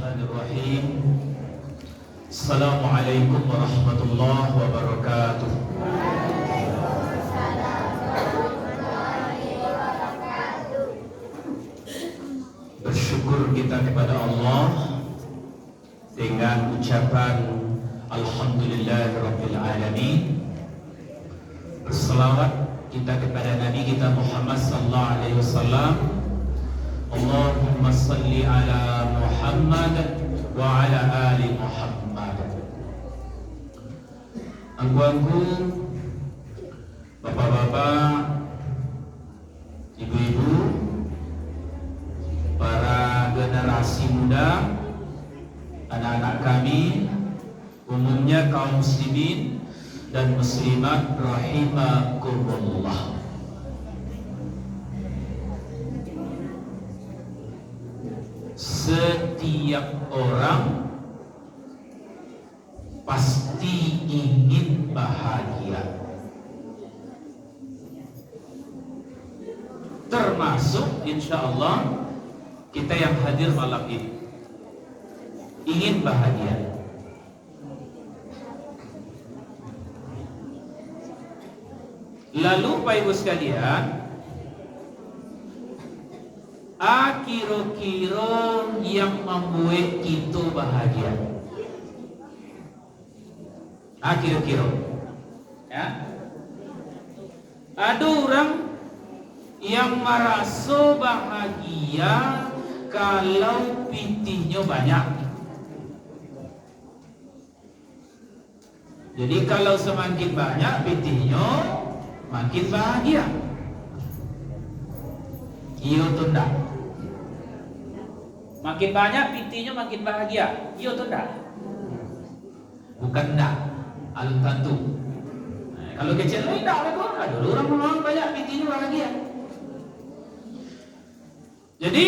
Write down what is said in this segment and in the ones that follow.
Bismillahirrahmanirrahim. Assalamualaikum warahmatullahi wabarakatuh. Bersyukur kita kepada Allah dengan ucapan Alhamdulillahirabbil alamin. Berselawat kita kepada Nabi kita Muhammad sallallahu alaihi wasallam. Allahumma salli ala Muhammad wa ala ali Muhammad. Angku-angku, bapak-bapak, ibu-ibu, para generasi muda, anak-anak kami, umumnya kaum muslimin dan muslimat rahimakumullah. Setiap orang pasti ingin bahagia, termasuk insya Allah kita yang hadir malam ini ingin bahagia. Lalu Bapak Ibu sekalian, kira-kira yang membuat kita bahagia? Kira-kira ya? Ada orang yang merasa bahagia kalau pitihnya banyak. Jadi kalau semakin banyak pitihnya, makin bahagia. Iya atau enggak? Makin banyak pitihnya makin bahagia. Iya atau enggak? Bukan enggak, alun tentu. Nah, kalau kecil enggak lah, ada orang memang banyak pitihnya bahagia. Jadi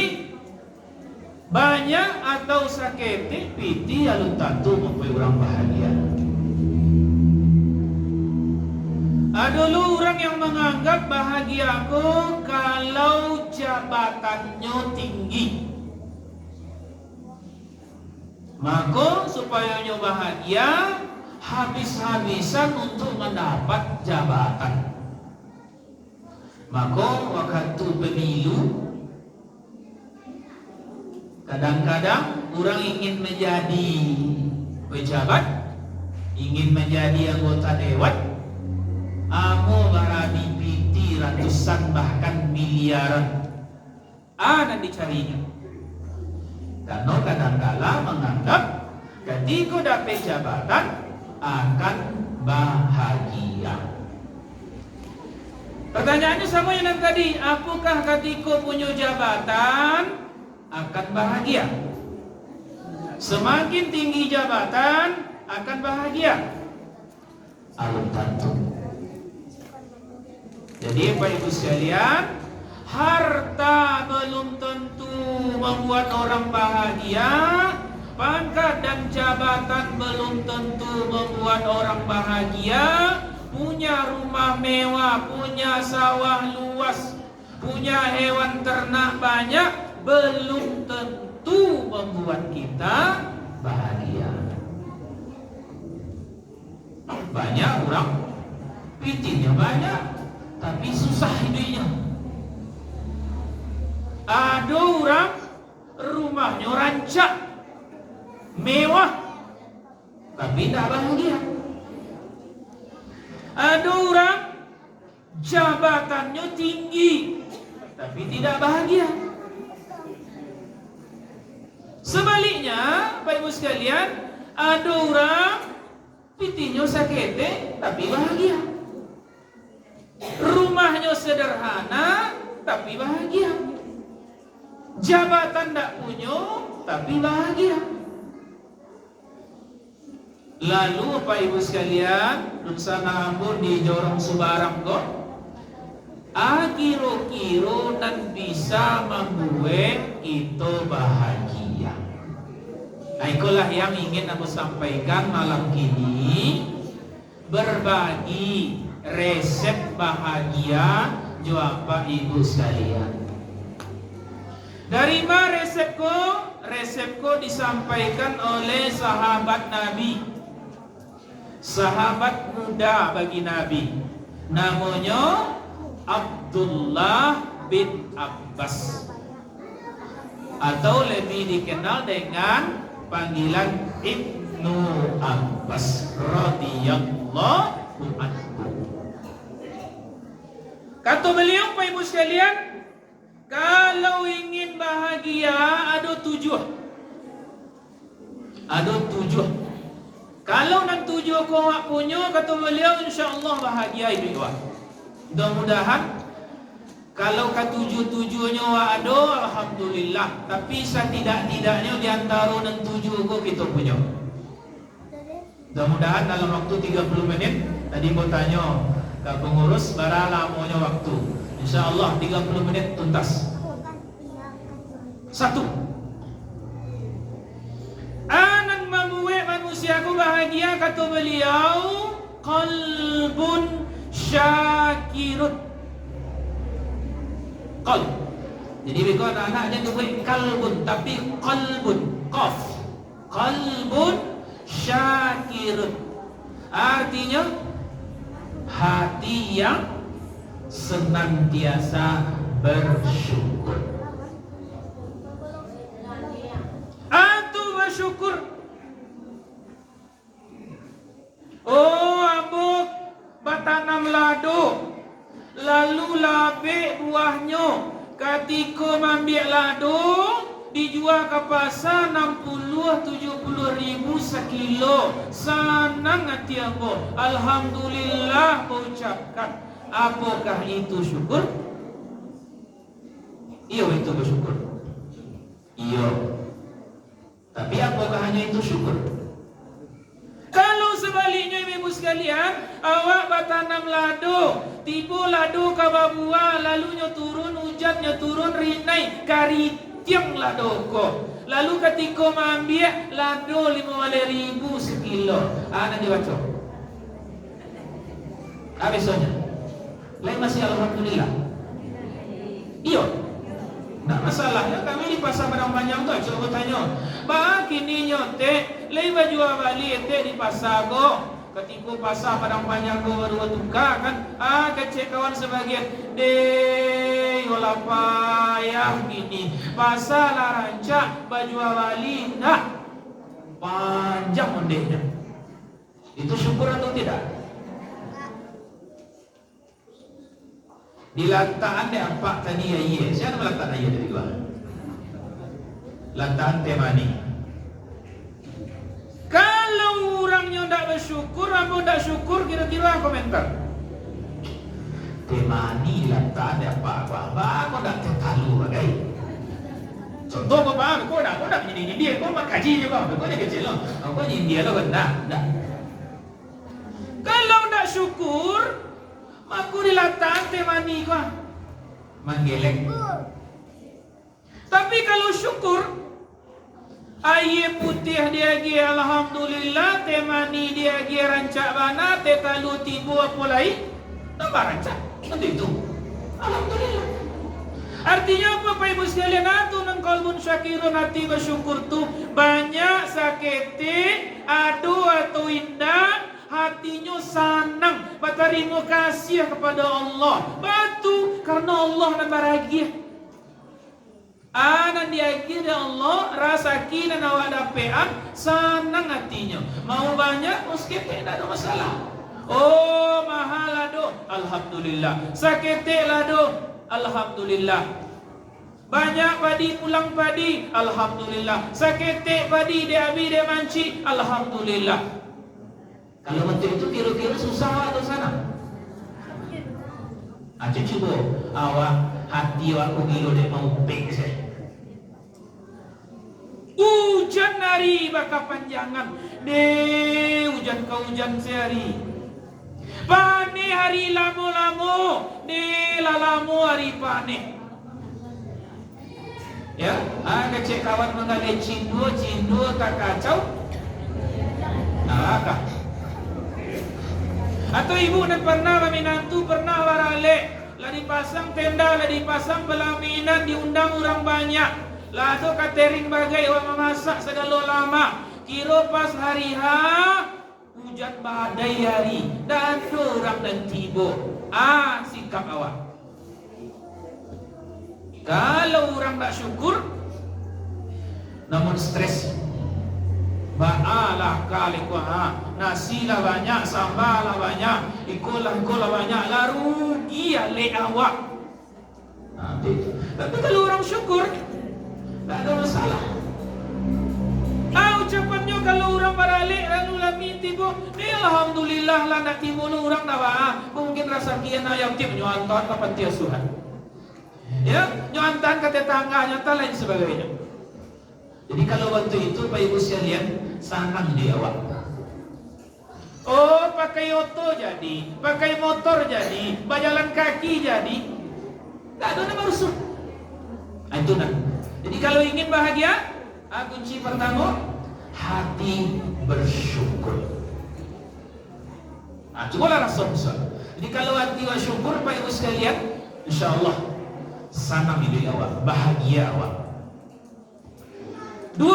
banyak atau sakit pitih alun tentu membuat orang bahagia. Ada orang yang menganggap bahagia aku kalau jabatannya tinggi. Maka supaya nyo bahagia, habis-habisan untuk mendapat jabatan. Maka waktu pemilu, kadang-kadang orang ingin menjadi pejabat, ingin menjadi anggota dewan. Amo barani piti ratusan bahkan miliaran ada dicarinya. Karena kadang-kala menganggap ketika dapat jabatan akan bahagia. Pertanyaannya sama yang tadi, apakah ketika punya jabatan akan bahagia? Semakin tinggi jabatan akan bahagia? Belum tentu. Jadi Bapak Ibu sekalian, harta belum tentu membuat orang bahagia, pangkat dan jabatan belum tentu membuat orang bahagia, punya rumah mewah, punya sawah luas, punya hewan ternak banyak, belum tentu membuat kita bahagia. Banyak orang pitihnya banyak, tapi susah hidupnya. Ada orang rumahnya rancak, mewah, tapi tak bahagia. Ada orang jabatannya tinggi, tapi tidak bahagia. Sebaliknya, Bapak Ibu sekalian, ada orang pitihnya sakit, tapi bahagia. Rumahnya sederhana tapi bahagia. Jabatan tak punya tapi bahagia. Lalu Bapak Ibu sekalian, Nunsana Ambon di Jorong Subarang kok, kira-kira dan bisa membuat kita bahagia. Nah, itulah yang ingin aku sampaikan malam ini, berbagi resep bahagia jawab Bapak Ibu sekalian. Dari mana resepku? resepku disampaikan oleh sahabat Nabi, sahabat muda bagi Nabi, namanya Abdullah bin Abbas, atau lebih dikenal dengan panggilan Ibnu Abbas radhiyallahu anhu. Kata beliau, Pak Ibu sekalian, kalau ingin bahagia ada 7. Ada 7. Kalau nak 7 kau punya, kata beliau, insya-Allah bahagia hidup awak. Mudah-mudahan kalau ketujuh-tujuhnya ada, alhamdulillah. Tapi setidak-tidaknya di antara yang 7 kita punya. Mudah-mudahan dalam waktu 30 menit. Tadi mau tanya ke pengurus, berapa lamanya waktu? InsyaAllah 30 menit tuntas. 1. Anan membuat manusiaku bahagia, kata beliau, qalbun syakirun. Qalb. Jadi bila anak-anaknya tu buat kalbun, tapi qalbun, qaf. Qalbun syakirun. Artinya hati yang senantiasa bersyukur. Antu bersyukur. Oh, ambuk batanam lado, lalu labik buahnya. Ketika ambil lado, dijual ke pasar 60-70 ribu sekilo. Senang hati aku. Alhamdulillah mengucapkan. Apakah itu syukur? Iya, itu bersyukur. Iya. Tapi apakah hanya itu syukur? Kalau sebaliknya ibu sekalian, awak bertanam lado, tiba lado kawa buah, lalunya turun hujannya turun rinai, karitiang lado ko. Lalu ketika mengambil lado 5 ribu sekilo, nanti baca. Besoknya, lain masih alhamdulillah. Iya. Nah, masalahnya kami di pasar Padang Panjang tu, coba tanya. Bah kini nyote, lei baju balik ente di pasar go. Ketika pasar Padang Panjang go baru tukar kan, kecek kawan sebagian. Yola payah gini. Pasar lah rancak baju balik nak panjang ondehnya. Itu syukur atau tidak? Dilantaan dia apa tadi ya? Siapa melantaan ayat dari luar? Lantaan temani. Kalau orangnya tidak bersyukur, apa tidak syukur? Kira-kira komentar. Temani lantaan dia apa? Kau tidak terlalu bagai. Contoh kau paham? Kau tidak menjadi dia. Kau makaji juga. Kau ni kecil loh. Kau ni dia loh kan? Tak. Kalau tidak syukur, aku dilatang temani kau manggelek. Tapi kalau syukur, air putih dia gi alhamdulillah, temani dia gi rancak bana, te kalau tibu apa lain, tambah rancak. Nanti itu, alhamdulillah. Artinya apa Pak Ibu sekalian? Atu nang qalbun syakirun, hati bersyukur tu banyak sakiti, adu atau indah. Hatinya senang, berterima kasih kepada Allah. Batu karena Allah dan bahagia. Anak diagih dia Allah, rasa kina awak dapean, senang hatinya. Mau banyak, meski tidak ada masalah. Oh, mahal lado, alhamdulillah. Sakit lado, alhamdulillah. Banyak padi pulang padi, alhamdulillah. Sakit padi dia abi dia manci, alhamdulillah. Kalau macam itu kira-kira susah atau sana? Acik cuba awak hati awak gilo dek mau pek saya. Hujan hari bakal panjangan, hujan kau hujan sehari. Pane hari lamo-lamo, lalamu hari pane. Ya, kecek kawan mengalih cindo tak kacau. Nah, kah? Atau ibu dan pernah menantu pernah warale, lah dipasang tenda, lah dipasang pelaminan, diundang orang banyak. Lah tu catering bagai orang memasak segala lama. Kira pas hari hujan badai hari dan orang dan tiba. Sikap awak. Kalau orang tak syukur, namun stres. Ba'alah kali nasi lah banyak, sambal lah banyak, ikolah banyak, lah rugi le awak. Tapi kalau orang syukur, tak ada masalah. Ucapannya kalau orang baralik lalu lami tiba, alhamdulillah lah nak tiba orang dah mungkin rasa kian ayam tim nyuantan kapan tiap Tuhan. Ya, nyuantan ke tetangga, nyata lain sebagainya. Jadi kalau waktu itu Pak Ibu sekalian senang di awak. Pakai oto jadi, pakai motor jadi, berjalan kaki jadi, tak ada nama rusuh. Itu nak. Jadi kalau ingin bahagia, kunci pertama hati bersyukur. Cobalah rasa besar. Jadi kalau hati bersyukur Pak Ibu sekalian, insya Allah senang hidup awak, bahagia awak. 2.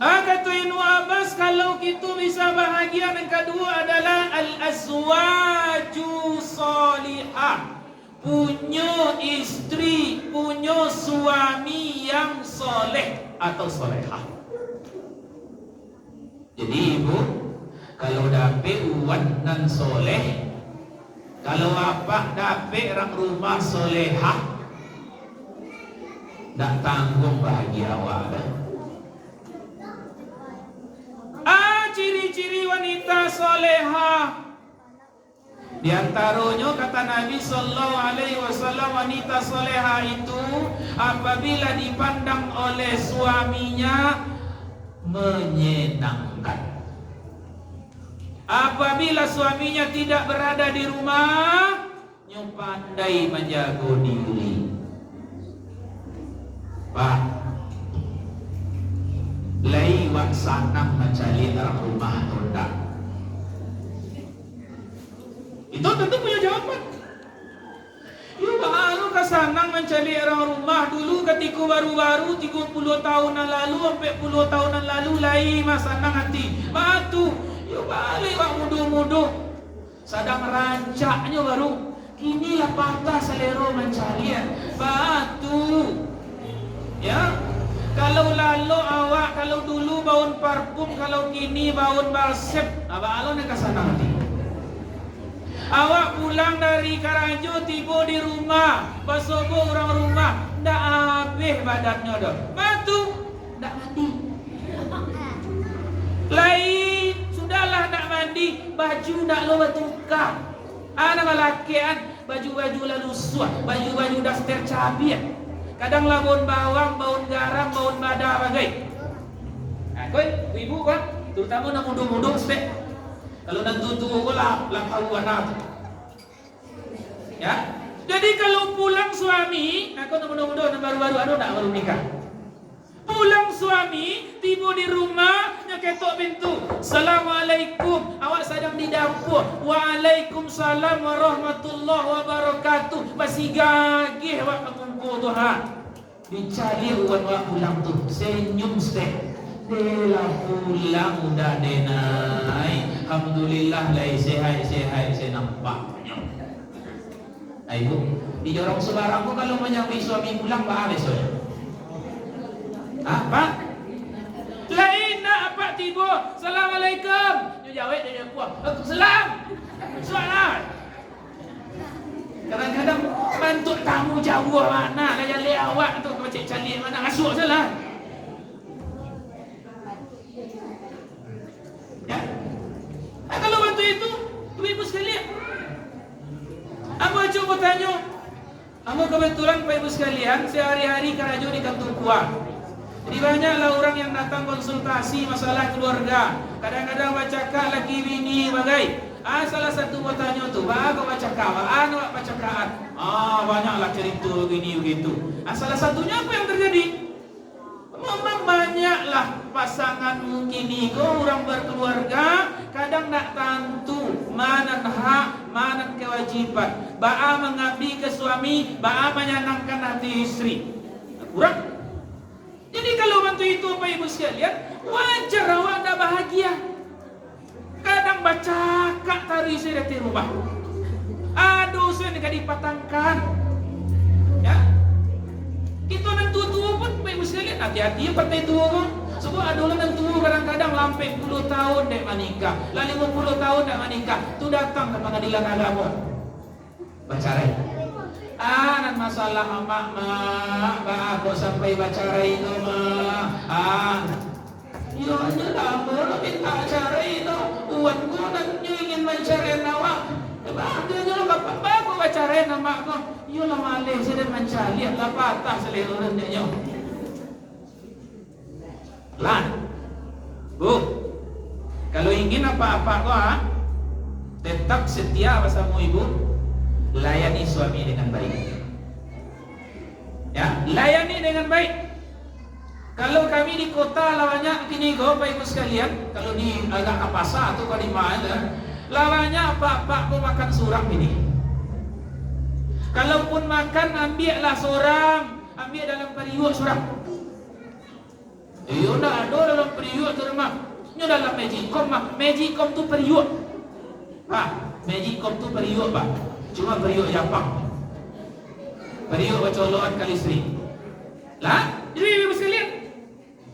Kata Ibnu Abbas, kalau kita bisa bahagia, yang kedua adalah al-azwaju salihah. Punya istri, punya suami yang soleh atau solehah. Jadi ibu, kalau dapet uwan dan soleh, kalau bapak dapet orang rumah solehah, tak tanggung bahagia awak. Ciri-ciri wanita solehah. Di antaranya kata Nabi sallallahu alaihi wasallam, wanita solehah itu apabila dipandang oleh suaminya menyenangkan. Apabila suaminya tidak berada di rumah, pandai menjaga diri. Pak, lai wak sanang mencari dalam rumah tunda. Itu tentu punya jawaban. Baru kesanang mencari orang rumah dulu ketika baru-baru 30 tahunan lalu sampai 10 tahunan lalu lai masanang hati. Batu, balik wak muduh-muduh. Sedang rancaknya baru. Kinilah patah selera mencari batu. Ya, kalau lalu awak, kalau dulu baun parfum, kalau kini baun balsem, alon yang kesana nanti. Awak pulang dari Karajo, tiba di rumah, basobo orang rumah, ndak habis badannya dah. Batu, ndak mandi. Lain, sudahlah ndak mandi, baju ndak lo bertukar. Anak lelakian, baju-baju lalu suah, baju-baju daster cabai. Kadang lah baun bawang, baun garam, baun bada bagai. Kau ibu kan, terutama nak mudah-mudah spek. Kalau nak tutu lah tahu anak. Ya. Jadi kalau pulang suami, aku nak mudah-mudah baru-baru nak baru nikah. Pulang suami, tiba di rumah, ketok pintu. Assalamualaikum, awak sedang di dapur. Waalaikumsalam warahmatullahi wabarakatuh. Masih gagih awak mengumpul Tuhan. Dicari uang awak pulang tu, senyum stek. Dela pulang udah denai. Alhamdulillah lai sehat saya nampaknya. Ayo, di jorong sebarangku kalau menyambut suami pulang bahaya soalnya. Apa? Lain nak apa tiba. Assalamualaikum. Dia jawab dia puas. Waalaikumsalam. Soalan. Kadang-kadang bantu tamu jauh mana kaya le awak tu macam cari mana masuk salah. Ya. Kalau bantu itu, ibu sekalian. Apa coba tanya? Amo kebetulan Pak Ibu sekalian sehari-hari karajo di kampung kuah. Jadi banyaklah orang yang datang konsultasi masalah keluarga. Kadang-kadang bacakak laki bini bagai. Salah satu bertanya tu, bago bacakak, anu bacakaan. Banyaklah cerita begini begitu. Salah satunya apa yang terjadi? Memang banyaklah pasangan mungkin kau orang berkeluarga kadang nak tentu mana hak, mana kewajiban. Ba'a mengabdi ke suami, ba'a menyenangkan hati istri. kurang. Jadi kalau bantu itu Bapak Ibu sekalian, wajar awak tak bahagia. Kadang baca kak tari saya di rumah. Aduh saya tidak dipatangkan. Ya. Itu nanti tua pun Bapak Ibu sekalian, hati-hati ya partai tua pun. Sebab adulah nanti tua kadang-kadang lampai 10 tahun dek menikah, lah 50 tahun dek menikah, tu datang ke pengadilan agama. Bacarai. Nan masalah mak aku sampai bacarai itu mah. Yo aja lama minta carai itu. Uanku nanti ingin mencari nawak. Dia nyuruh bapak aku bacarai nama aku. Yo lah malih saya mencari lah patah seleluran dia nyo. Lan, Bu, kalau ingin apa-apa kau tetap setia bersama ibu, layani suami dengan baik. Ya, layani dengan baik. Kalau kami di kota lawannya kini kau Bapak Ibu sekalian, kalau di agak kapasa atau di mana, lawannya apa-apa kau makan surang ini. Kalaupun makan ambillah seorang, ambil dalam periuk surang. Iyo nak ada dalam periuk tu rumah. Nyo dalam magicom mah. Magicom tu periuk. Magicom tu periuk pak. Cuma periuk Jepang. Periuk bacoloan kali istri. Lah, jadi ibu sekalian,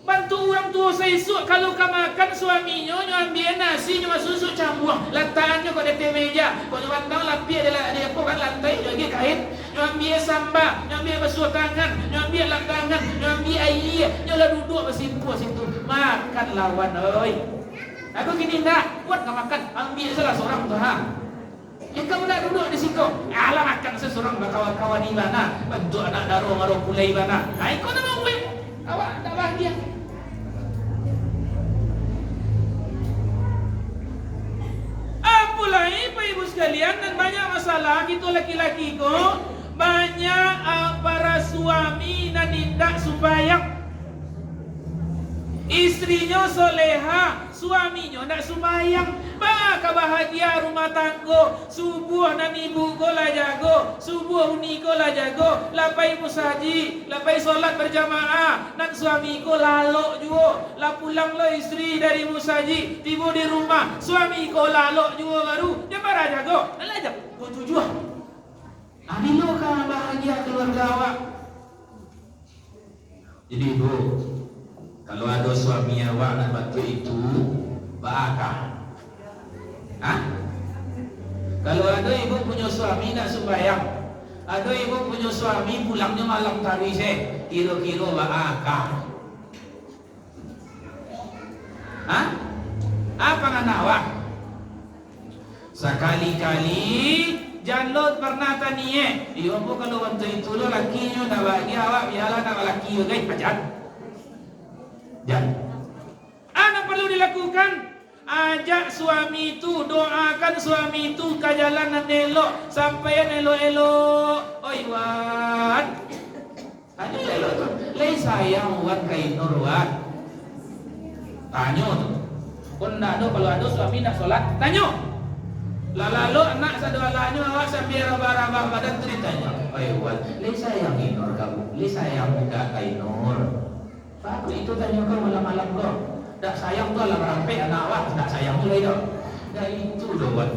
bantu orang tua saya esok kalau kau makan suaminya, nyo ambil nasi, nyo susu cambuang, letaknya kau di meja, kau nyo bandang lapis di apa kan lantai, nyo lagi kain, nyo ambil sambal, nyo ambil basuh tangan, nyo ambil lantangan, nyo ambil air, nyo lah duduk bersimpuh situ, makan lawan, oi. Aku gini nak, buat kau makan, ambil salah seorang tu Ya kamu nak duduk di situ, alah makan seseorang kawan-kawan di mana, bantu anak darung pulai mana, kau nak mau awak tak bahagia. Apalagi Bapak Ibu sekalian, dan banyak masalah gitu laki-laki kok banyak para suami dan tidak sembahyang. Istrinya soleha, suaminya tidak sembahyang. Maka bahagia rumah tangga. Subuh dan ibu ko lah jago, subuh uni ko lah jago, lapai musaji, lapai solat berjamaah, dan suami ko lalok juga. Lah pulang lo istri dari musaji, tiba di rumah, suami ko lalok juga baru. Dia marah jago, lah aja, kau tujuh. Adilo kan bahagia keluarga awak. Jadi ibu, kalau ada suami awak nak bantu itu, bakal. Kalau ada ibu punya suami nak sembahyang, ada ibu punya suami pulangnya malam tarawih, kira-kira bakal. Apa dengan awak? Sekali-kali jangan pernah tanya, ibu kalau bantu itu lo lakinya nak bahagia awak, biarlah nak laki juga ajar. Jangan. Apa perlu dilakukan? Ajak suami itu, doakan suami itu ke jalan yang elok, sampai yang elok-elok. Oi Wan, tanya elok tu. Lei sayang Wan kain nur Wan. Tanya tu. Kon nak ada kalau ada suami nak solat, tanya. Lalu anak sadualanya awak sambil raba-raba badan ceritanya. Oi Wan, lei sayang nur kamu, lei sayang juga kain nur. Pak itu tanya kau malam-malam kau. Tak sayang tu lah merampai anak awak, tak sayang tu lah itu. Dah itu dah Wan.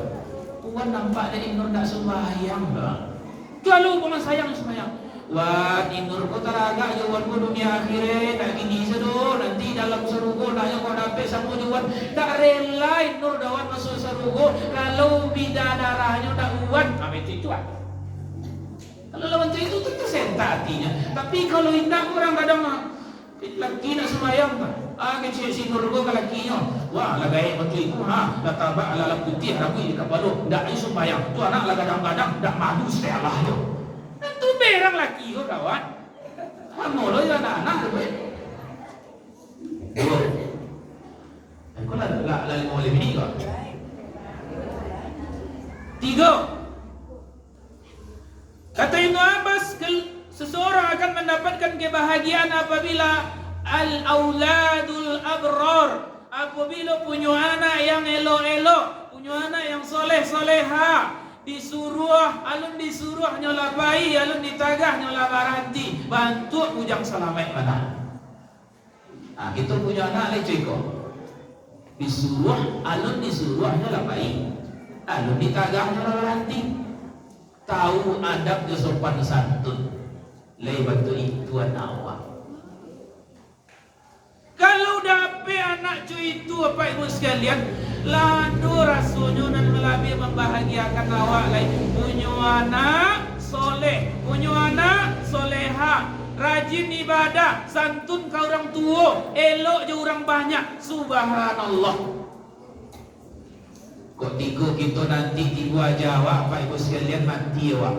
Wan nampak dari Nur tak sembahyang dah. Kalau Wan sayang sembahyang. Wan Nur kau teraga je Wan kau dunia akhirat tak gini sedo. Nanti dalam surga nak yang kau dapat sama Wan. Tak rela Nur dah Wan masuk surga kalau bidadarahnya tak Wan. Ambil itu Wan. Kalau lawan itu tersentak hatinya. Tapi kalau indah orang kadang laki nak sembahyang tak? Kecil si nurgo ke lakinya. Wah, lagai betul itu dah tabak ala putih rapi di kepala. Dak ai sembahyang. Tu anak lah kadang-kadang dak madu setelah tu. Itu berang laki kau kawan. Kamu lo ya anak tu. Kau lah mau lebih ni kau. 3. Kata Ibnu Abbas, seseorang akan mendapatkan kebahagiaan apabila al-auladul abrar, apabila punya anak yang elok-elok, punya anak yang soleh-soleha, alun disuruh nyola bayi, alun ditagah nyola baranti, bantu bujang selamat mana. Nah, kita punya anak le ko. Alun disuruh nyola bayi, alun ditagah nyola baranti. Tahu adab dan sopan santun. Lai bantu itu anak awak. Kalau dapat anak cuy itu apa ibu sekalian, lado rasanya dan melabih membahagiakan awak lain. Punya anak soleh, punya anak soleha, rajin ibadah, santun ke orang tua, elok je orang banyak. Subhanallah. Kok tiga kita nanti tiba aja awak, Pak Ibu sekalian mati awak.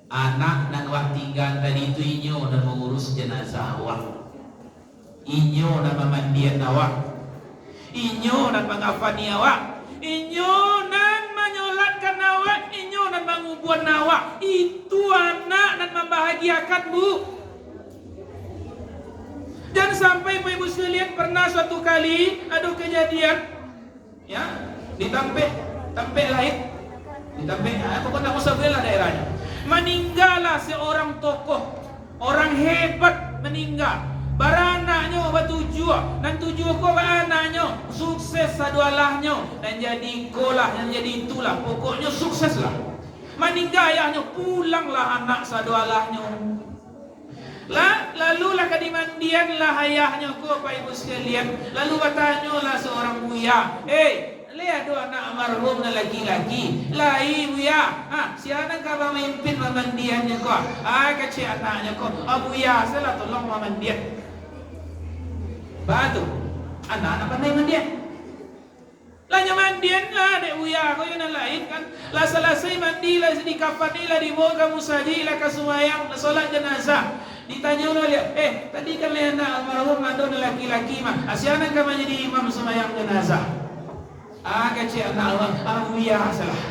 Anak dan awak tinggal tadi itu inyo dan mengurus jenazah awak. Inyo dan memandian awak, inyo dan mengafani awak, inyo dan menyolatkan awak, inyo dan mengubuan awak. Itu anak dan membahagiakan, Bu. Dan sampai Ibu sekalian pernah suatu kali ada kejadian, ya, di Tampe lain, di Tampe, pokoknya tak usah bela daerahnya. Meninggallah seorang tokoh, orang hebat meninggal. Baranaknya bertujuh dan tujuh ko anaknya sukses sadualahnya dan jadi kolah dan jadi itulah pokoknya sukseslah. Meninggal ayahnya, pulanglah anak sadualahnya. Lalulah kadimandian lah ayahnya ko Pak Ibu sekalian. Lalu bertanyalah seorang buya, lihat dua anak almarhum na laki-laki. Lai buya, siapa kau memimpin memandiannya ko? Kecil anaknya ko. Buya, saya tolong memandian. Batu, anak-anak pandai mandian. Lah nyamandian lah dek buya, kau yang lain kan. Lah selesai mandi lah di kafani lah dibawa kamu saji lah ke sumayang lah solat jenazah. Ditanya ulah lihat, tadi kan lihat anak almarhum ada laki-laki mah. Asiana kamu jadi imam sumayang jenazah. Kecil anak Allah, buya salah.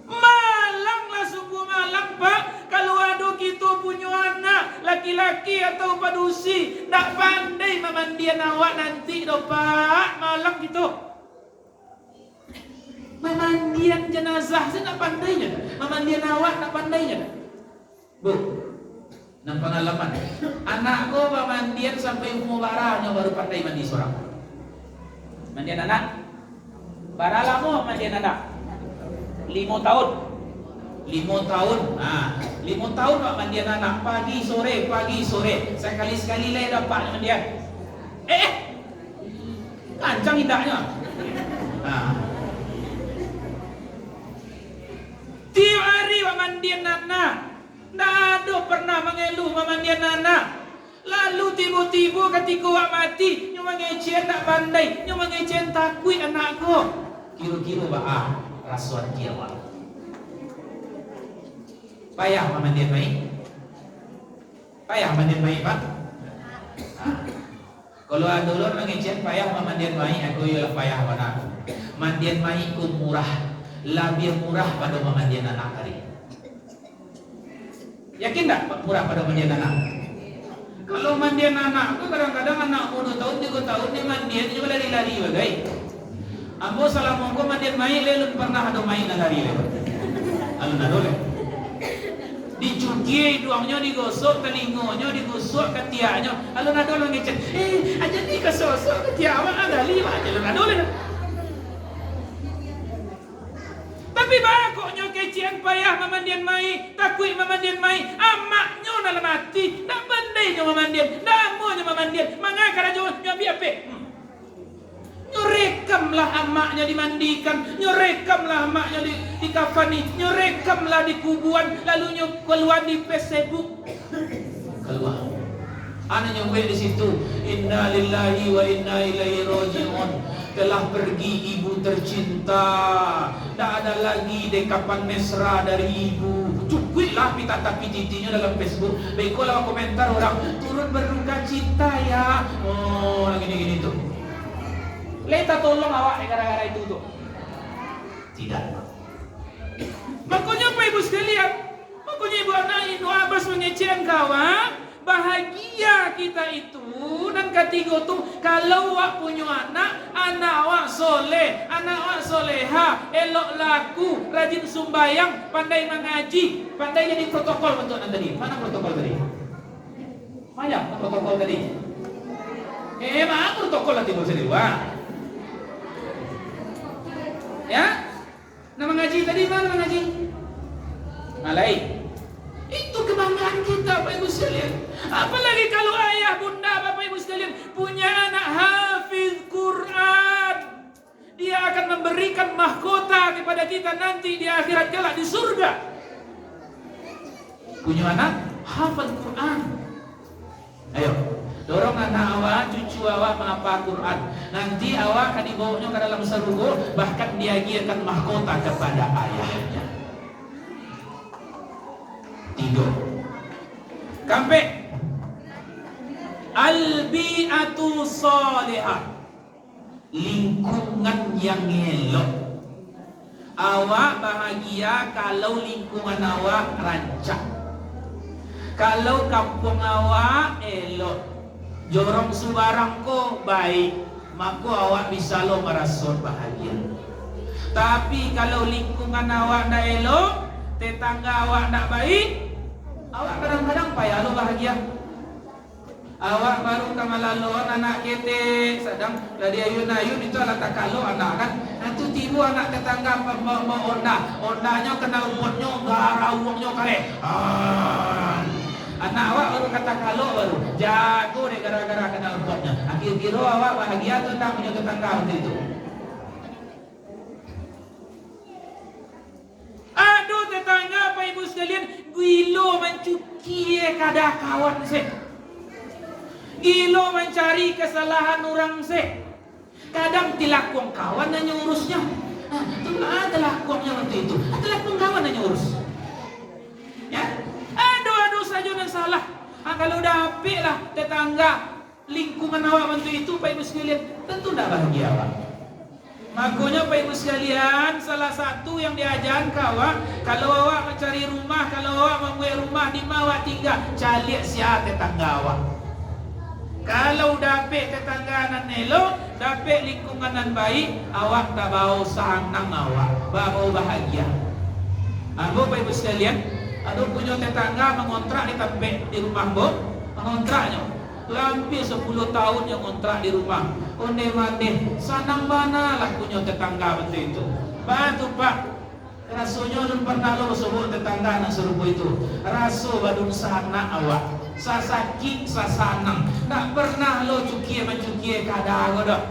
Malang lah sungguh malang Pak. Kalau ada kita punya anak laki-laki atau padusi tak pandai memandian awak nanti dah Pak. Malang gitu. Memandian jenazah saya nak pandainya. Memandian awak nak pandainya. Bu, dan pengalaman. Anakku memandian sampai umur barahnya baru pandai mandi seorang. Mandian anak. Barah lama mandian anak. 5 tahun. 5 tahun. 5 tahun Pak mandian anak. Pagi sore. Sekali-sekali lah dapat mandian. Kancang indahnya. Tiap hari Pak mandian anak. Tak ada pernah mengeluh memandian anak. Lalu tiba-tiba ketika awak mati, nyo mengecen tak pandai, nyo mengecen takui anakku. Kira-kira rasuan kiawak. Payah memandian baik. Payah memandian baik Pak. Kalau ada orang mengecen payah memandian baik, aku ialah payah pada aku. Mandian baik ku murah, lebih murah pada memandian anak hari. Yakin tak murah pada mandian anak? Kalau mandian anak, aku kadang-kadang anak 2 tahun, 3 tahun dia mandian, dia lari-lari bagai. Ambo salah mongko mandian main, lelun pernah ada main lari lewat. Alun ada le. Dicuci duangnya digosok, telingonya digosok, ketiaknya. Alun ada orang ngecek. Aja ni kesosok ketiak awak ada 5 aja alun ada le. Tapi bakoknya kecian payah memandian mai, takui memandian mai, amaknya dalam mati, tak pandainya memandian, damunya memandian, mengakar aja nyabi apa? Nyorekamlah amaknya dimandikan, nyorekamlah amaknya dikafani, nyorekamlah di kuburan, lalu keluar di Facebook. Keluar. Anaknya gue di situ, inna lillahi wa inna ilaihi raji'un. Telah pergi ibu tercinta. Tak ada lagi dekapan mesra dari ibu. Cukuplah pita tapi titinya dalam Facebook. Baiklah komentar orang turut berduka cita ya. Gini-gini tuh. Leta tolong awak gara-gara itu tuh. Tidak. Makanya Pak Ibu sekalian, makanya Ibu anak Ibu Abbas mengecewakan kawan. bahagia kita itu dan ketiga tu kalau awak punya anak awak soleh, anak awak soleha, elok laku, rajin sumbayang, pandai mengaji, pandai jadi protokol untuk tadi. Mana protokol tadi? Mana protokol tadi? Mana protokol lah timbul sendiri, ya? Nama ngaji tadi mana ngaji? Alai. Itu kebanggaan kita Bapak Ibu sekalian. Apalagi kalau ayah bunda Bapak Ibu sekalian punya anak hafiz Quran. Dia akan memberikan mahkota kepada kita nanti di akhirat kelak di surga. Punya anak hafal Quran. Ayo, dorong anak awak, cucu awak menghafal Quran. Nanti awak akan dibawanya ke dalam surga, bahkan dia akan mahkota kepada ayahnya. 3. Kampe al-bi'atu salihah, lingkungan yang elok. Awak bahagia kalau lingkungan awak rancak, kalau kampung awak elok, jorong subarang ko baik, maka awak bisa lo merasa bahagia. Tapi kalau lingkungan awak ndak elok, tetangga awak ndak baik, awak kadang-kadang payah lo bahagia. Awak baru kamalalon anak kete sedang dari ayun-ayun itu alat takalo anak kan. Nanti tibu anak tetangga mau ondanya kena umurnya garau uangnya kare. Anak awak baru kata kalau baru jago deh gara-gara kena umurnya. Akhir-akhir awak bahagia tentang punya tetangga waktu itu. Aduh tetangga Pak Ibu sekalian, gilo mencuci kada kawan se. Gilo mencari kesalahan orang se. Kadang tilakung kawan hanya urusnya. Itu ada lakuannya waktu itu. Ada lakung kawan hanya urus. Ya, aduh saja yang salah. Kalau udah apik lah tetangga lingkungan awak waktu itu Pak Ibu sekalian, tentu tidak bahagia awak. Makanya Pak Ibu sekalian, salah satu yang diajarkan awak, kalau awak mencari rumah, kalau awak membuat rumah di mana awak tinggal, cari siapa tetangga awak. Kalau dapat tetangga elok, dapat lingkungan baik, awak tak bau sanang awak, bau bahagia. Bapak Ibu sekalian, ada punya tetangga mengontrak di tempat di rumah mengontraknya. Hampir 10 tahun yang kontrak di rumah. Onde mande, sanang mana lah punya tetangga betul itu. Bantu Pak, rasanya belum pernah lo sebut tetangga nak serupa itu. Raso badung sana awak, sasaki sasanang. Tak pernah lo cukie mencukie kadang ada.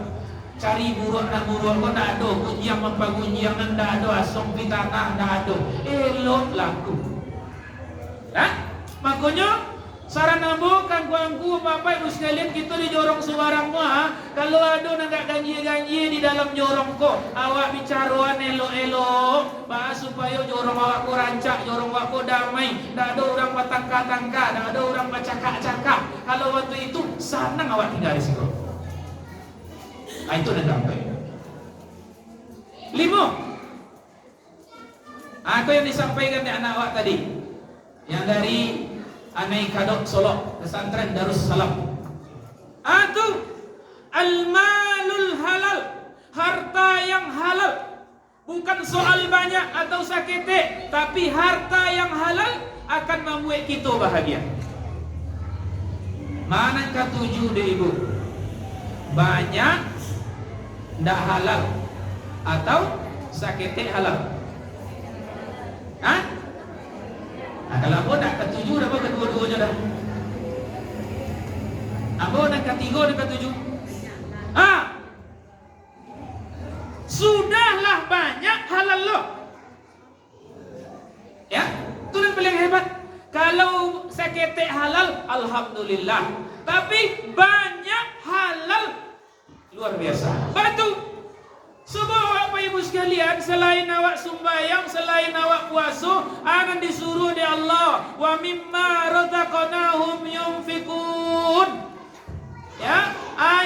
Cari buruk nak buruk kau tak ada. Kunjang mempagunjang tak ada. Asong pitanah tak ada. Elok laku. Makanya saran ambo kan kuangku Bapak Ibu sekalian, kita di jorong subarang kalau ada nak ganji-ganji di dalam jorong ko, awak bicaraan elok-elok supaya jorong awak ko rancak, jorong awak ko damai, tak ada orang batangka-tangka, tak ada orang bacakak-cakak. Kalau waktu itu senang awak tinggal di situ. Itu dah sampai. 5. Aku yang disampaikan di anak awak tadi, yang dari Anai Kadok Solo, pesantren Darussalam. Atau al-malul halal, harta yang halal. Bukan soal banyak atau sakete, tapi harta yang halal akan membuat kita bahagia. Mana ketujuh deh ibu? Banyak ndak halal atau sakete halal? Kalau aku nak ketujuh, apa kedua-duanya dah? Apa nak ketiga dan ketujuh? Sudahlah banyak halal lo. Ya, itu yang paling hebat. Kalau sakete halal, alhamdulillah. Tapi banyak halal luar biasa. Batu. Sebab Bapak Ibu sekalian, selain awak sumbayang, selain awak puasa, akan disuruh oleh Allah, wa mimma razaqnahum yunfikun. Ya,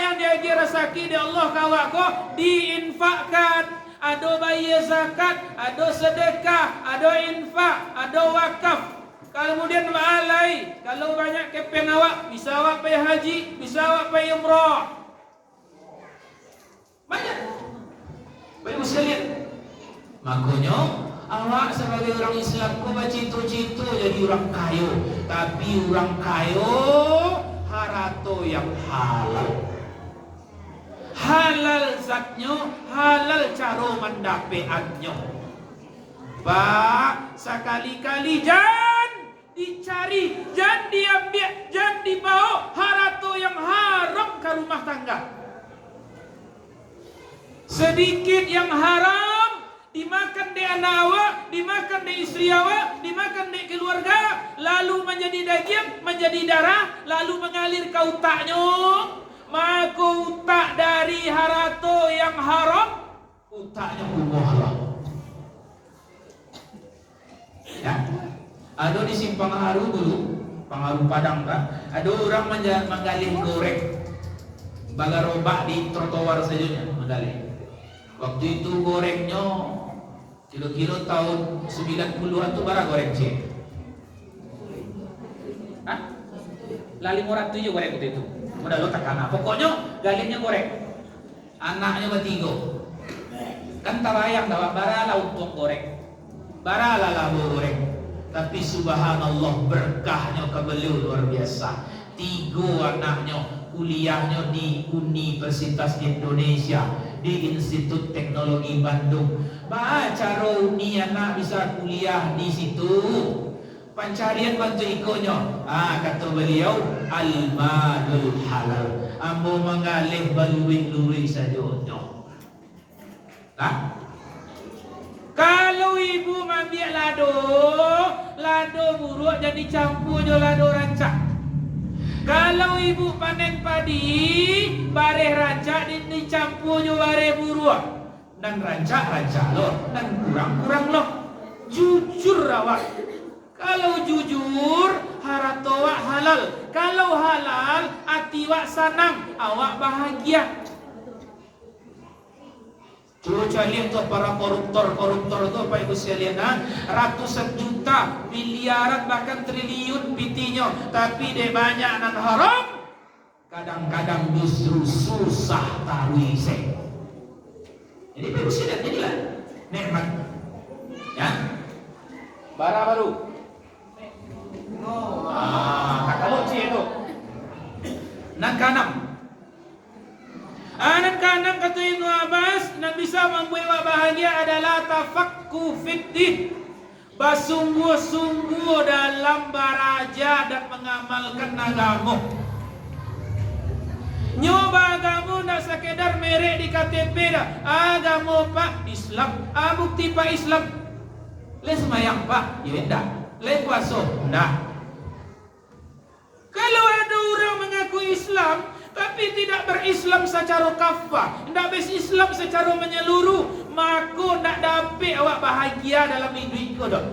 yang dia rezeki di Allah kawak ko diinfakkan. Ada bayar zakat, ada sedekah, ada infak, ada wakaf. Kemudian ma'alai, kalau banyak kepeng awak, bisa awak pergi haji, bisa awak pergi umrah. Banyak. Baik sekalian. Makanya awak sebagai orang Islam kau cito-cito jadi orang kaya, tapi orang kaya harato yang halal. Halal zatnya, halal cara mendapeatnya. Pak, sekali-kali jangan dicari, jangan diambil, jangan dibawa harato yang haram ke rumah tangga. Sedikit yang haram dimakan di anak awak, dimakan di istri awak, dimakan di keluarga, lalu menjadi daging, menjadi darah, lalu mengalir ke otaknya. Maka otak dari harato yang haram, otaknya kumohlah. Ya, ada di simpang haru dulu, Pangharu Padang tak? Ada orang menggalih goreng, bagarobak di trotoar saja menggalih. Waktu itu gorengnya kilo-kilo tahun 90-an tuh barang goreng cik. Hah? Lali murah tuh goreng itu. Udah lo tekan. Pokoknya galihnya goreng. Anaknya bertiga. Kan tabayang dapat barala untuk goreng. Barala labu goreng. Tapi subhanallah berkahnya kebeliau luar biasa. 3 anaknya kuliahnya di Universitas Indonesia, di Institut Teknologi Bandung. Baca uni anak bisa kuliah di situ. Pencarian bantu ikonya. Kata beliau, al-malul halal. Ambo mengalih balui-lui saja. Tak? Kalau ibu ambil lado buruk jadi campur je lado rancak. Kalau ibu panen padi, bareh rancak dicampur je bareh buruk. Dan rancak loh, dan kurang loh. Jujur awak. Kalau jujur, harato awak halal. Kalau halal, hati awak senang, awak bahagia. Coba lihat tuh para koruptor tuh Pak Ibu sekalian, ratusan juta, miliaran bahkan triliun pitinya, tapi dia banyak nan haram. Kadang-kadang justru susah tarwise. Jadi Pak Ibu sekalian inilah nikmat. Ya. Bara baru. Kalau itu. Nan kanam. Anak kanang kata Ibnu Abbas, yang bisa membuat bahagia adalah tafakku fiddin, bersungguh-sungguh dalam beraja dan mengamalkan agama. Nyoba agama tidak sekedar merek di KTP dah. Agama Pak Islam, bukti Pak Islam. Le semayang Pak, ya enggak. Le puasa, enggak. Kalau ada orang mengaku Islam tapi tidak berislam secara kafah, tidak berislam secara menyeluruh, maka tidak dapat awak bahagia dalam hidup kau dah.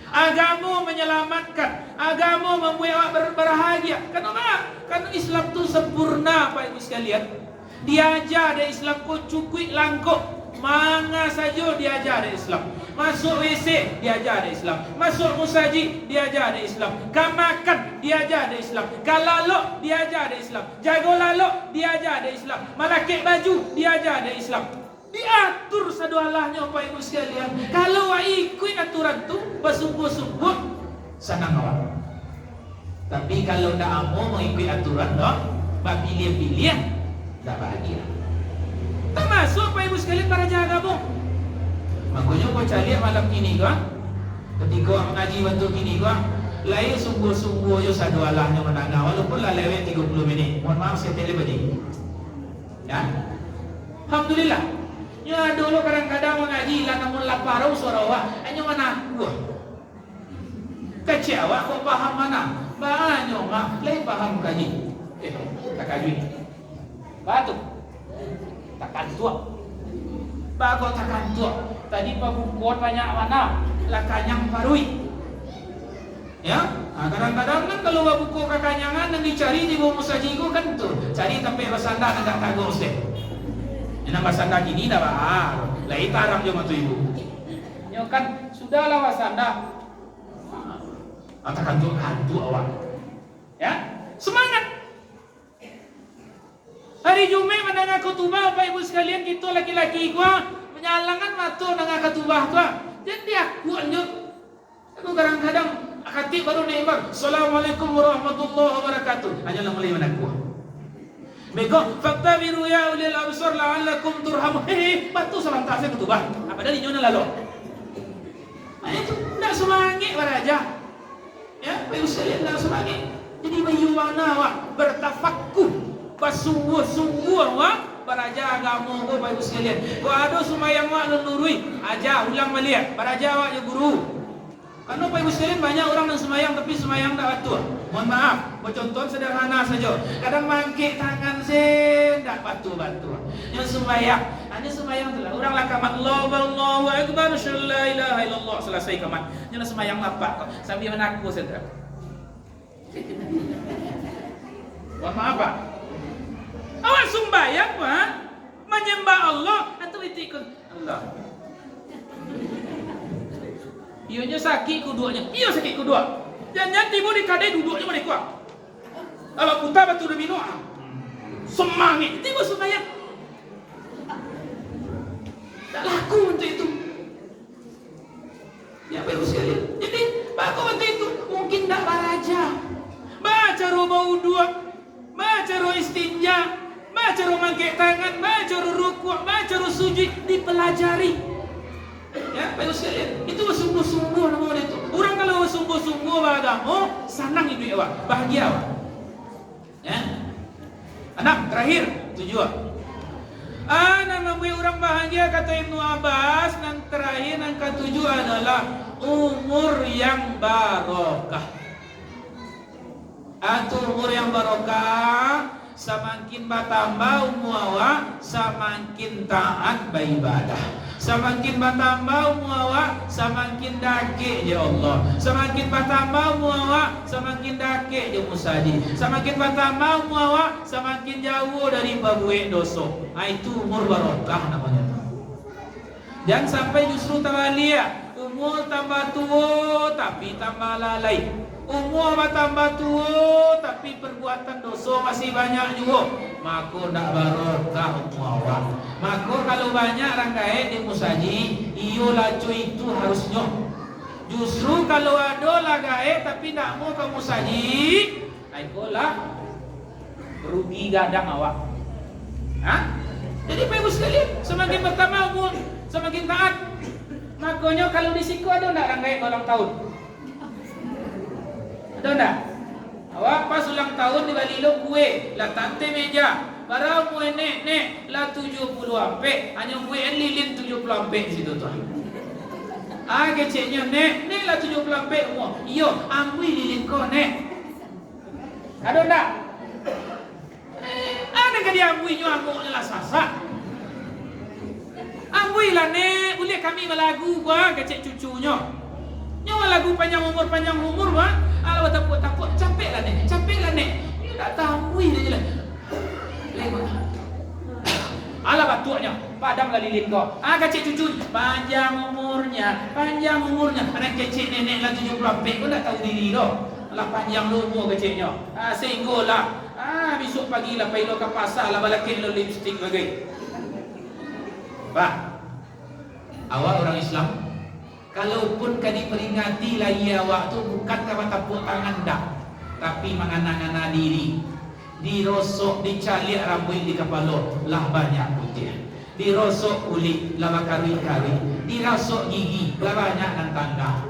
Agama menyelamatkan, agama membuat awak berbahagia. Kenapa? Karena Islam itu sempurna Pak Ibu sekalian. Diajar dari Islam kau cukup langkuk. Mana saja diajar dari Islam. Masuk WC diajar dari Islam. Masuk musajid diajar dari Islam. Kamakan diajar dari Islam. Kalalok diajar dari Islam. Jago lalok diajar dari Islam. Malakik baju diajar dari Islam. Diatur sadualahnya Pak Ibu sekalian. Kalau awak ikut aturan tu bersungguh-sungguh, senang awak. Tapi kalau tak mau mengikut aturan dah, bak pilih-pilih, tak bahagia. Termasuk Pak Ibu sekalian para jagamu. Makanya kau cari malam ini kan, ketika mengaji bantu kini kan, lain sungguh-sungguh yo sadualahnya menangga, walaupun lah lewat 30 minit. Mohon maaf saya telepati. Ya, alhamdulillah. Ya dulu kadang-kadang mengaji lah namun lapar suara awak, hanya mana gua. Kecewa kau paham mana? Banyak mah, lain paham kaji. Tak kaji. Batu. Takkan tua. Bago takkan tua. Tadi pabukot banyak mana? Lakanyang parui. Ya, kadang-kadang kan kalau babuko kakanyangan yang dicari di bawah musajigo kan tuh. Cari tempat bersandar agak kagos deh. Yang bersandar gini dah bah. Lai tarang cuma tu ibu. Ya kan sudahlah bersandar. Atau hantu awak. Ya, semangat. Hari Jumat mendengar khutbah, Bapak Ibu sekalian, kita laki-laki gua menyalangan mata dengan khutbah gua. Jadi aku kadang-kadang khatib baru nembak, Assalamualaikum warahmatullahi wabarakatuh. Hanya lah mulai menaku. Bego, faktabiru ya ulil absar la'allakum turhamun. Batu salam tasik khutbah. Apa dari nyonya lalu? Itu enggak semangat baraja. Ya, Bapak Ibu sekalian enggak semangat. Jadi bagaimana wak bertafakkur, bersungguh-sungguh wak baraja agama ko Bapak Ibu sekalian. Ko ada sumayang wak nurui, aja ulang balik. Baraja wak ya guru. Karena Bapak Ibu sekalian banyak orang yang semayang tapi semayang tak betul. Mohon maaf, contoh sederhana saja. Kadang mangkik tangan sen tak betul-betul. Yang semayang, hanya semayang tu lah. Orang lah kamat Allahu Akbar, la ilaha illallah, selesai kamat. Yang semayang lapak sambil menaku saja. Mohon maaf Pak. Awak sembahyang Pak, menyembah Allah atau itikun Allah. Ianya sakit kuduanya. Iya sakit kedua. Jangan tiba di kadai duduknya mana kuat. Kalau putar batu demi minum. Semangat. Tiba sembahyang. Tak laku untuk itu. Ya Bapak Ibu sekalian. Jadi baku untuk itu mungkin tak baraja. Baca roh wudhu, baca roh istinja, baca roh mangkek tangan, baca roh rukuk, baca roh sujud dipelajari. Ya, Bapak Ibu sekalian, itu bersungguh-sungguh nama itu. Orang kalau bersungguh-sungguh beragama, senang hidup awak, bahagia awak. Ya. Anak terakhir tujuan. Nama gue orang bahagia kata Ibnu Abbas. Yang terakhir yang ketujuh adalah umur yang barokah. Atau umur yang barokah, semakin bertambah umur awak, semakin taat beribadah. Semakin bertambah umur awak, semakin dakik je Allah. Semakin bertambah umur awak, semakin dakik je musaji. Semakin bertambah umur awak, semakin jauh dari berbuat dosa. Itu umur barokah namanya. Jangan sampai justru terbalik. Umur tambah tua tapi tambah lalai. Umur bertambah tua tapi perbuatan dosa masih banyak juga. Maka tak barokah umur awak. Maka kalau banyak orang kaya di musaji, iyo laju itu harusnya. Justru kalau ada lah kaya tapi tak mau ke musaji, itulah rugi gadang awak. Jadi Bapak Ibu sekalian, semakin bertambah umur, semakin taat. Makanya kalau di siku ada tak orang kaya ulang tahun? Ada tak? Awak pas ulang tahun di Balilo kue, lah tante meja, barang kue nek lah 70 ampe, hanya kue lilin 70 ampe situ tuh. Kecilnya nek lah 70 ampe semua. Iyo, ambui lilin kau nek. Ada tak? Ada ke dia ambui nyamuk lah sasak. Ambui lah nek, boleh kami melagu gua kecil cucunya. Nyawa lagu panjang umur wah. Alah takut capek lah nek. Dia tak tahu dia je lah. Lewat. Alah batuknya, padamlah lilin kau. Kecil cucu panjang umurnya. Anak kecil nenek lah 70 pek pun tak tahu diri dah. Alah panjang umur kecilnya. Sehinggalah. Besok pagi lah pergi ke pasar lah balakin lo lipstick bagai. Pak, awak orang Islam. Kalaupun kadi peringati lagi awak tu bukan kata tepuk tangan dah, tapi mengana-ngana diri. Dirosok, dicalik rambut di kepala, lah banyak putih. Dirosok kulit, lah kari-kari. Dirosok gigi, lah banyak nan tanda.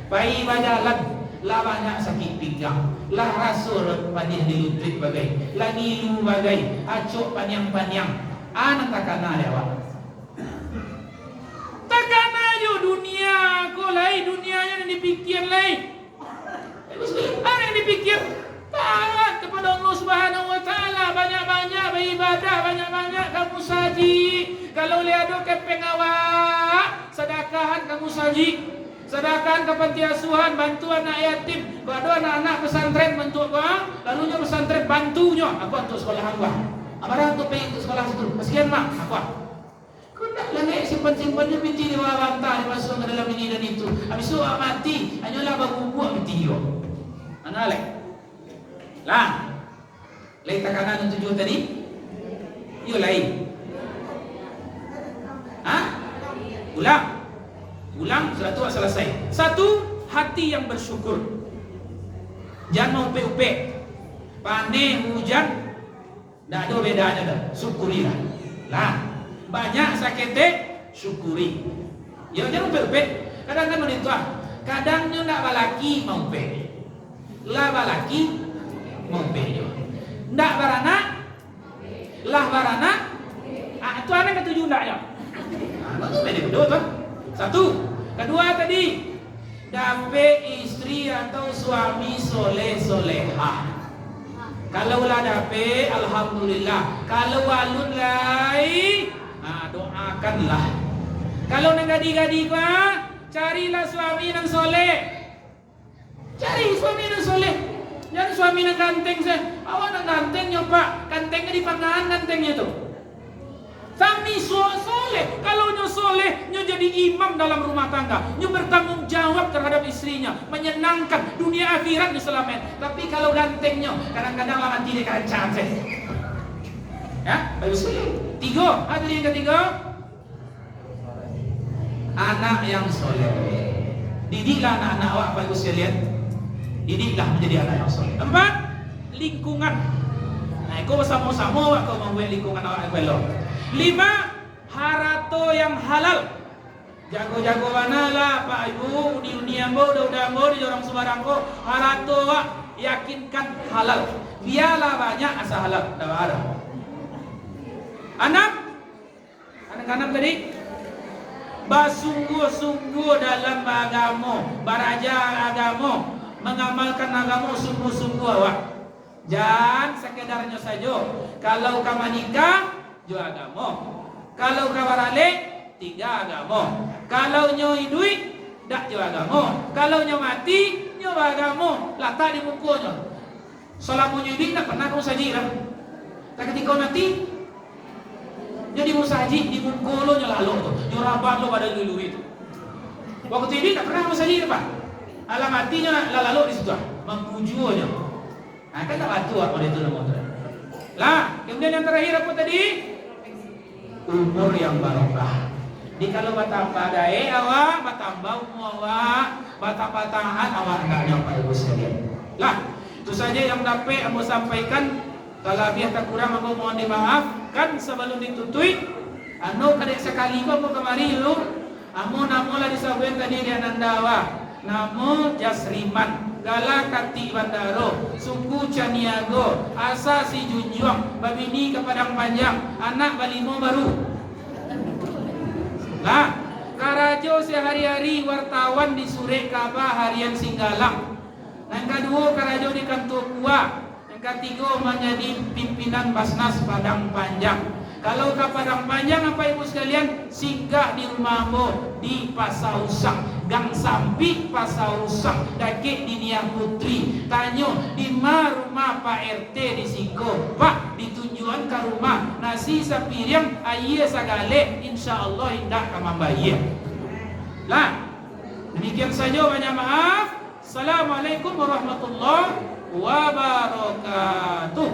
Pai bajalan, lah banyak sakit pinggang. Lah rasul panjang dilutrit bagai, lah ngilu bagai, acuk panjang-panjang. Nak takana dia awak. Takana yo dunia ko lain, dunianya yang dipikir lain. Apa yang dipikir? Taat kepada Allah Subhanahu wa taala, banyak-banyak beribadah, banyak-banyak kamu saji. Kalau lihat ada kepeng awak, sedekahan kamu saji. Sedekahan ke panti asuhan, bantu anak yatim. Kalau ada anak-anak pesantren bantu apa? Lalunya pesantren bantunya. Aku untuk sekolah aku. Amarah untuk pergi untuk sekolah situ. Sekian mak, aku. Kau tak Lagi simpan-simpannya binti di bawah bantal, dimasuk ke dalam ini dan itu. Habis itu mati, hanyalah berbubuh binti yo. Mana lek? Lah. Lek takanan tujuh tadi? Yo lain. Hah? Ulang, sudah tua selesai. Satu, hati yang bersyukur. Jangan upe-upe. Panen, hujan, tidak ada bedanya dah. Syukurilah. Lah, banyak sakitnya, syukuri. Ya jangan upe-upe. Kadang-kadang itu kadangnya tidak balaki mau upe. Lah balaki mau upe. Tidak baranak, lah baranak. Itu anak ketujuh tidak ya? Itu beda kedua tuh. Satu, kedua tadi dapat istri atau suami soleh soleha. Kalau lah dapat, alhamdulillah. Kalau alun lai, doakanlah. Kalau nang gadi-gadi carilah suami nang soleh. Cari suami nang soleh. Jangan suami nang ganteng saya. Awak nang ganteng nyoba, gantengnya di pangan gantengnya tuh. Suami soleh, kalau nyo soleh, nyo jadi imam dalam rumah tangga, nyo bertanggung jawab terhadap istrinya, menyenangkan dunia akhirat nyo selamat. Tapi kalau ganteng nyo, kadang-kadang lama tidak kancang saya. Ya, bagus. Tiga, ada yang ketiga, anak yang soleh. Didiklah anak-anak awak bagus sekalian. Didiklah menjadi anak yang soleh. Empat, lingkungan. Nah, kau bersama-sama kau membuat lingkungan awak yang belok. 5. Harato yang halal. Jago-jago mana lah Pak Ibu di dunia mo udah mo di orang sembarang ko harato yakinkan halal. Biarlah banyak asal halal. Dah ada. 6. Anak-anak tadi bersungguh-sungguh dalam agama, berajar agama, mengamalkan agama sungguh-sungguh awak. Jangan sekedarnya saja. Kalau kamu nikah jo agama. Kalau kabarale tiga agama. Kalau nyo hidup dak jo agama. Kalau nyo mati nyo agama. Letak di muka nyo. Selama nyo hidup tak pernah kamu saji lah. Tak ketika mati nyo di musaji di muka lo nyo lalu tu. Nyo rabat lo pada lulu itu. Waktu hidup tak pernah kamu saji apa? Alam mati nyo lalu di situ. Mempuju nyo. Nah, kan tak batu apa dia tu nama tu. Lah, kemudian yang terakhir apa tadi? Umur yang barokah. Di kalau batambah dae awak, batambah umur awak, batambah awak enggak nyampai Ibu sekalian. Lah, itu saja yang dapat aku sampaikan. Kalau biar tak kurang aku mohon dimaafkan sebelum ditutui. Anu kadek sekali aku kemari lu. Amo namo lah disabuin tadi di Anandawa. Namo Jasriman. Gala Kati Bandaro, suku Caniago, asa si Junjuang, babini ke Padang Panjang, anak balimo baru. Lah, Karajo sehari-hari wartawan di Sure Kaba harian Singgalang. Yang kedua Karajo di Kantukua. Yang ketiga menjadi pimpinan Basnas Padang Panjang. Kalau ke Padang Panjang apa ibu sekalian singgah di rumahmu di Pasausak. Gang Sampi Pasausak dakik di Nia Putri. Tanya di mana rumah Pak RT di Siko. Pak ditunjuan ke rumah nasi sapiriang ayah sagale insyaallah indah kamambaya. Lah demikian saja, banyak maaf. Assalamualaikum warahmatullahi wabarakatuh.